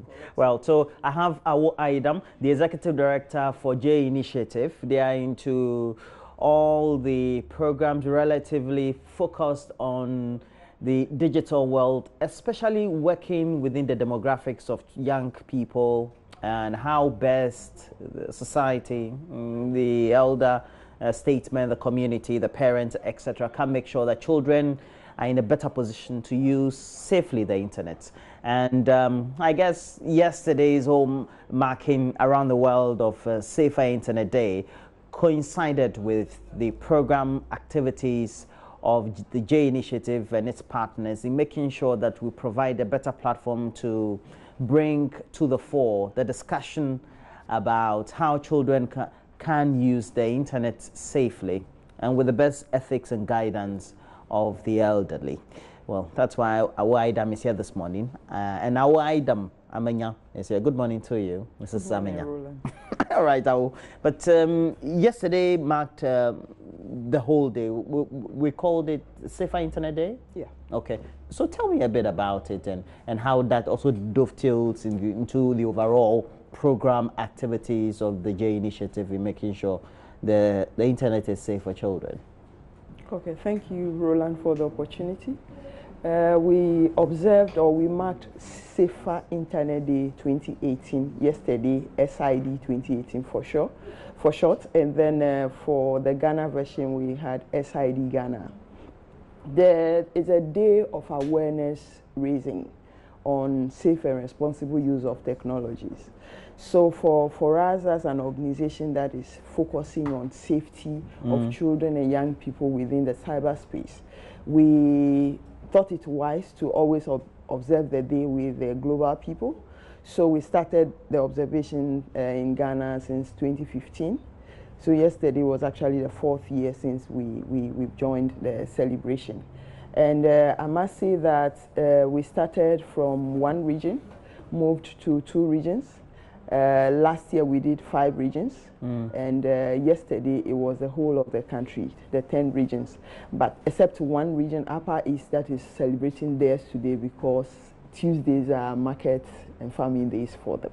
Right. Well, so I have Awo Aidam, the Executive Director for J Initiative. They are into all the programs relatively focused on the digital world, especially working within the demographics of young people and how best the society, the elder statesmen, the community, the parents, etc., can make sure that children are in a better position to use safely the internet. And I guess yesterday's whole marking around the world of Safer Internet Day coincided with the program activities of the J Initiative and its partners in making sure that we provide a better platform to bring to the fore the discussion about how children can use the internet safely and with the best ethics and guidance of the elderly. Well, that's why Awo Aidam is here this morning. And Awo Aidam Amenya is here. Good morning to you, Mrs. Amenya. All right, Awo. But yesterday marked the whole day. We called it Safer Internet Day? Yeah. Okay. So tell me a bit about it and how that also dovetails into the overall program activities of the J Initiative in making sure the internet is safe for children. Okay, thank you, Roland, for the opportunity. We observed or we marked Safer Internet Day 2018 yesterday, SID 2018 for short, and then for the Ghana version we had SID Ghana. There is a day of awareness raising on safe and responsible use of technologies. So for us as an organization that is focusing on safety of children and young people within the cyberspace, we thought it wise to always observe the day with the global people. So we started the observation in Ghana since 2015. So yesterday was actually the 4th year since we've joined the celebration. And I must say that we started from one region, moved to 2 regions. Last year we did 5 regions, and yesterday it was the whole of the country, the 10 regions. But except one region, Upper East, that is celebrating theirs today because Tuesdays are market and farming days for them.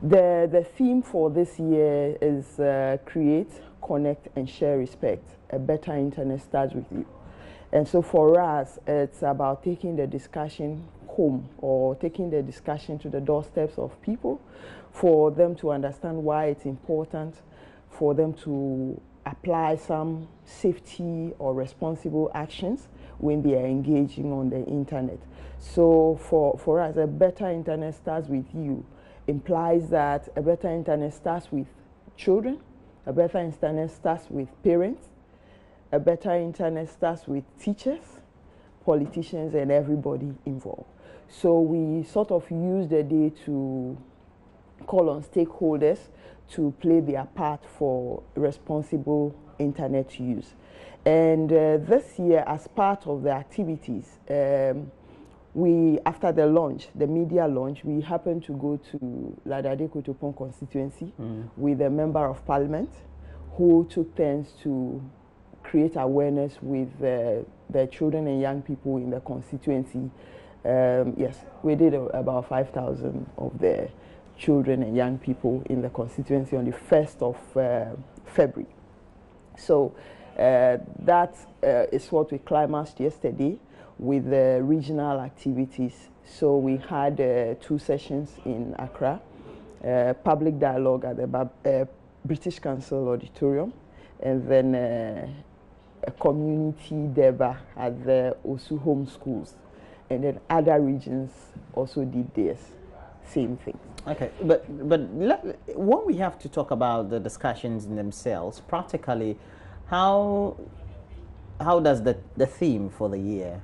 The theme for this year is create, connect, and share respect. A better internet starts with you. And so for us, it's about taking the discussion home or taking the discussion to the doorsteps of people for them to understand why it's important, for them to apply some safety or responsible actions when they are engaging on the internet. So for us, a better internet starts with you implies that a better internet starts with children, a better internet starts with parents, a better internet starts with teachers, politicians, and everybody involved. So we sort of use the day to call on stakeholders to play their part for responsible internet use. And this year, as part of the activities, after the launch, the media launch, we happened to go to Ladade Kotopon constituency with a member of parliament who took turns to create awareness with the children and young people in the constituency. Yes, we did about 5,000 of the children and young people in the constituency on the 1st of February. So that is what we climaxed yesterday with the regional activities. So we had 2 sessions in Accra, public dialogue at the British Council Auditorium, and then a community deba at the Osu Home Schools. And then other regions also did theirs, same thing. Okay, but when we have to talk about the discussions in themselves, practically, how does the theme for the year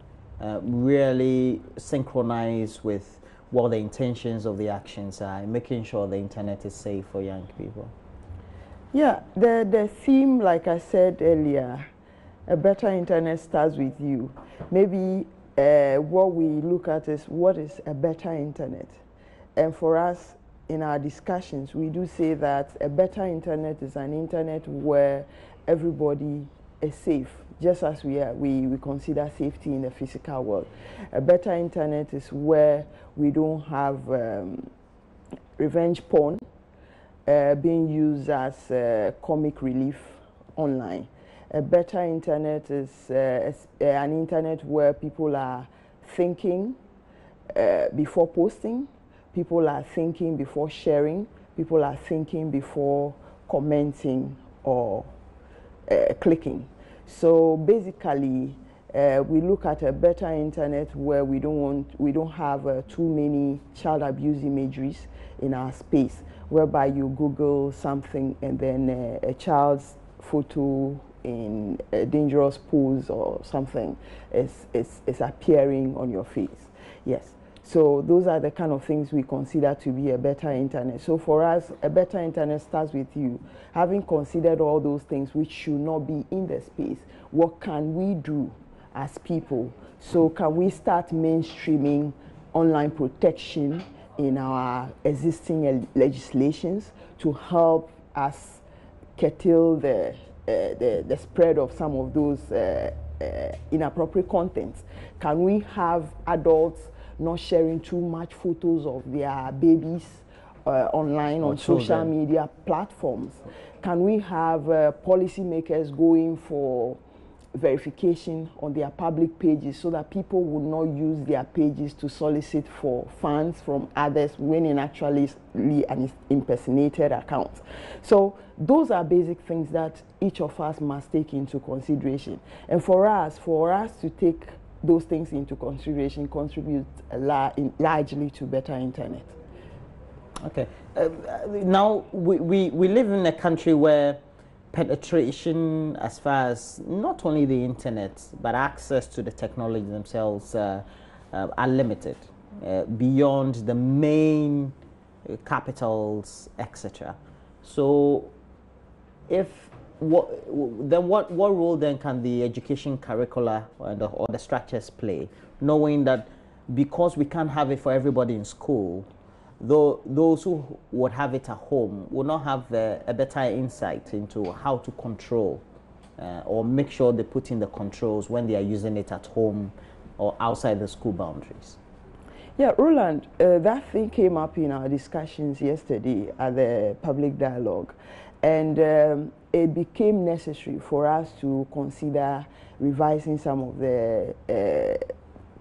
really synchronize with what the intentions of the actions are, making sure the internet is safe for young people? Yeah, the theme, like I said earlier, a better internet starts with you. Maybe what we look at is what is a better internet. And for us, in our discussions, we do say that a better internet is an internet where everybody is safe, just as we consider safety in the physical world. A better internet is where we don't have revenge porn being used as comic relief online. A better internet is an internet where people are thinking before posting, people are thinking before sharing, people are thinking before commenting or clicking. So basically, we look at a better internet where we don't have too many child abuse imageries in our space, whereby you Google something and then a child's photo in a dangerous pose or something is appearing on your face. Yes. So those are the kind of things we consider to be a better internet. So for us, a better internet starts with you having considered all those things which should not be in the space. What can we do as people? So can we start mainstreaming online protection in our existing legislations to help us curtail the spread of some of those inappropriate contents? Can we have adults not sharing too much photos of their babies online on social media platforms? Can we have policymakers going for verification on their public pages so that people will not use their pages to solicit for funds from others when in actually an impersonated account? So those are basic things that each of us must take into consideration. And for us to take those things into consideration contribute largely to better internet. Okay. Now, we live in a country where penetration as far as not only the internet, but access to the technology themselves are limited beyond the main capitals, etc. So what role then can the education curricula or the structures play, knowing that because we can't have it for everybody in school, though those who would have it at home will not have a better insight into how to control or make sure they put in the controls when they are using it at home or outside the school boundaries? Yeah, Roland, that thing came up in our discussions yesterday at the public dialogue, and it became necessary for us to consider revising some of the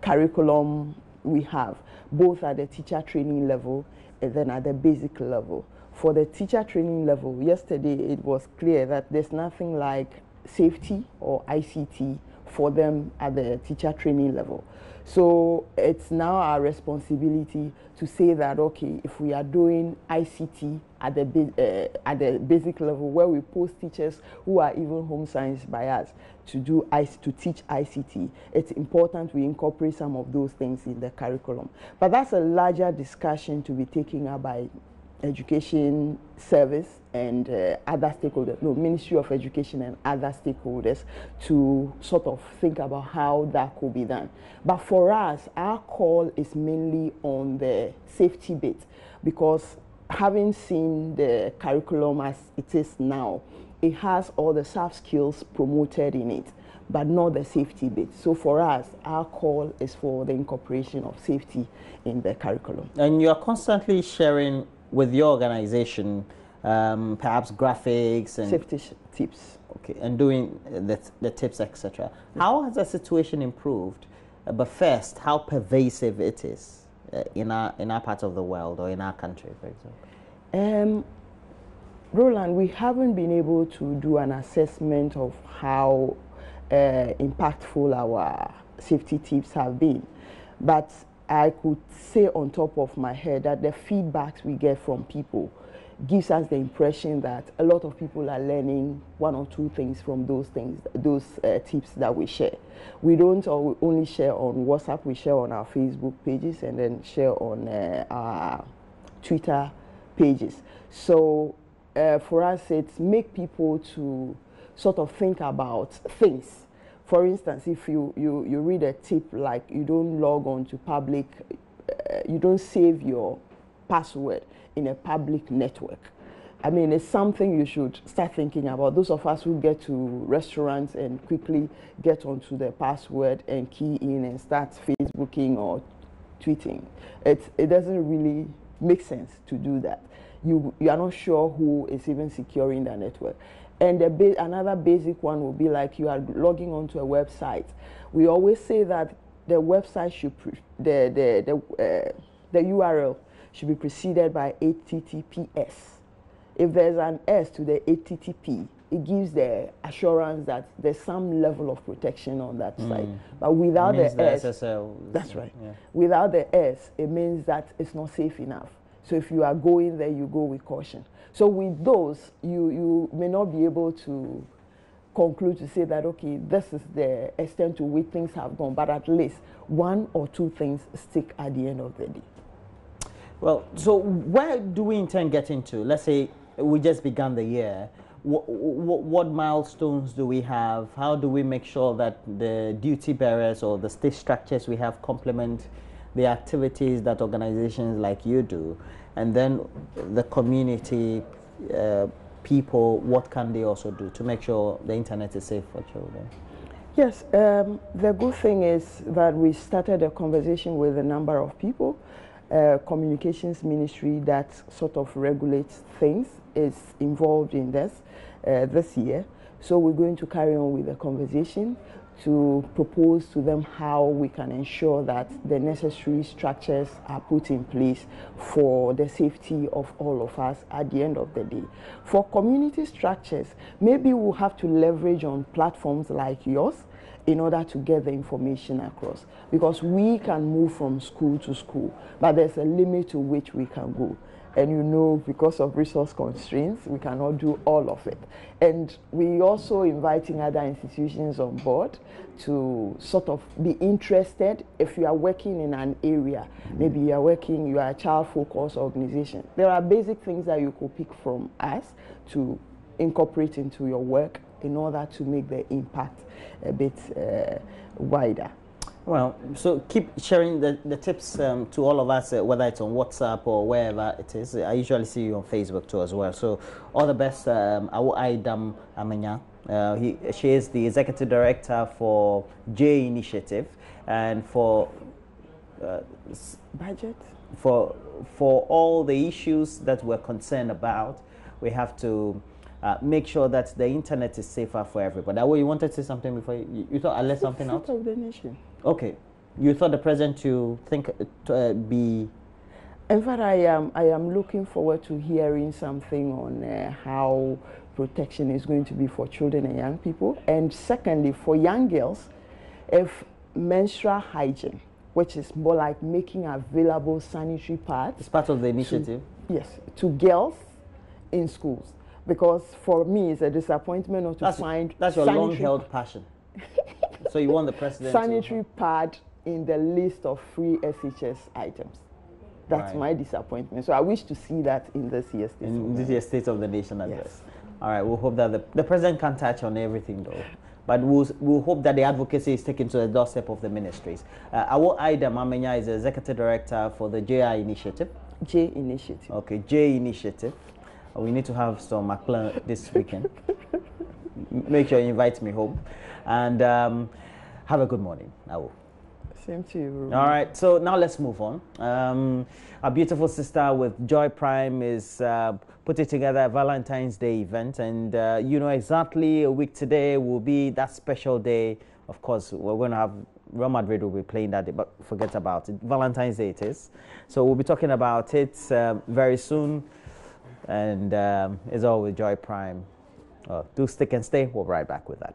curriculum we have, both at the teacher training level and then at the basic level. For the teacher training level, yesterday it was clear that there's nothing like safety or ICT for them at the teacher training level. So it's now our responsibility to say that, okay, if we are doing ICT at the basic level, where we post teachers who are even home science biased to teach ICT, it's important we incorporate some of those things in the curriculum. But that's a larger discussion to be taken up by Education Service and other stakeholders, Ministry of Education and other stakeholders, to sort of think about how that could be done. But for us, our call is mainly on the safety bit, because having seen the curriculum as it is now, it has all the soft skills promoted in it, but not the safety bit. So for us, our call is for the incorporation of safety in the curriculum. And you are constantly sharing with your organization, perhaps graphics and safety tips. Okay, and doing the tips, etc. How has the situation improved? But first, how pervasive it is in our part of the world or in our country, for example? Roland, we haven't been able to do an assessment of how impactful our safety tips have been, but I could say on top of my head that the feedbacks we get from people gives us the impression that a lot of people are learning one or two things from those tips that we share. We don't only share on WhatsApp, we share on our Facebook pages and then share on our Twitter pages. So for us, it's make people to sort of think about things. For instance, if you read a tip like you don't log on to public, you don't save your password in a public network. I mean, it's something you should start thinking about. Those of us who get to restaurants and quickly get onto the password and key in and start Facebooking or tweeting, it doesn't really make sense to do that. You are not sure who is even securing the network. And another basic one will be like you are logging onto a website. We always say that the website should the URL should be preceded by HTTPS. If there's an S to the HTTP, it gives the assurance that there's some level of protection on that site. But without the S, SSL. that's right. Yeah. Without the S, it means that it's not safe enough. So if you are going there, you go with caution. So with those, you may not be able to conclude to say that, okay, this is the extent to which things have gone, but at least one or two things stick at the end of the day. Well, so where do we intend getting to? Let's say we just began the year. What milestones do we have? How do we make sure that the duty bearers or the state structures we have complement the activities that organizations like you do? And then the community people, what can they also do to make sure the internet is safe for children? Yes, the good thing is that we started a conversation with a number of people. Communications ministry that sort of regulates things is involved in this year. So we're going to carry on with the conversation to propose to them how we can ensure that the necessary structures are put in place for the safety of all of us at the end of the day. For community structures, maybe we'll have to leverage on platforms like yours in order to get the information across, because we can move from school to school, but there's a limit to which we can go. And you know, because of resource constraints, we cannot do all of it. And we also inviting other institutions on board to sort of be interested. If you are working in an area, maybe you are a child-focused organization, there are basic things that you could pick from us to incorporate into your work in order to make the impact a bit wider. Well, so keep sharing the tips to all of us, whether it's on WhatsApp or wherever it is. I usually see you on Facebook too as well. So all the best, Awo Aidam Amenya. She is the Executive Director for J Initiative, and for budget. For all the issues that we're concerned about, we have to make sure that the internet is safer for everybody. Awo, you wanted to say something before you thought I left something out? Of the nation. Okay, you thought the president to think to be. In fact, I am looking forward to hearing something on how protection is going to be for children and young people, and secondly, for young girls, if menstrual hygiene, which is more like making available sanitary pads. It's part of the initiative. To girls in schools. Because for me, it's a disappointment not to find that's your long-held passion. So you want the president sanitary pad in the list of free SHS items. That's my disappointment. So I wish to see that in this year's State of the Nation address. Yes. All right, we'll hope that the president can't touch on everything though. But we'll hope that the advocacy is taken to the doorstep of the ministries. Awo Aida Mamenya is the Executive Director for the JI Initiative. J Initiative. Okay, J Initiative. We need to have some McClellan this weekend. Make sure you invite me home. And have a good morning. I will. Same to you. All right, so now let's move on. Our beautiful sister with Joy Prime is putting together a Valentine's Day event. And you know exactly a week today will be that special day. Of course, we're going to have Real Madrid will be playing that day, but forget about it. Valentine's Day it is. So we'll be talking about it very soon. And it's all with Joy Prime. Do stick and stay. We'll be right back with that.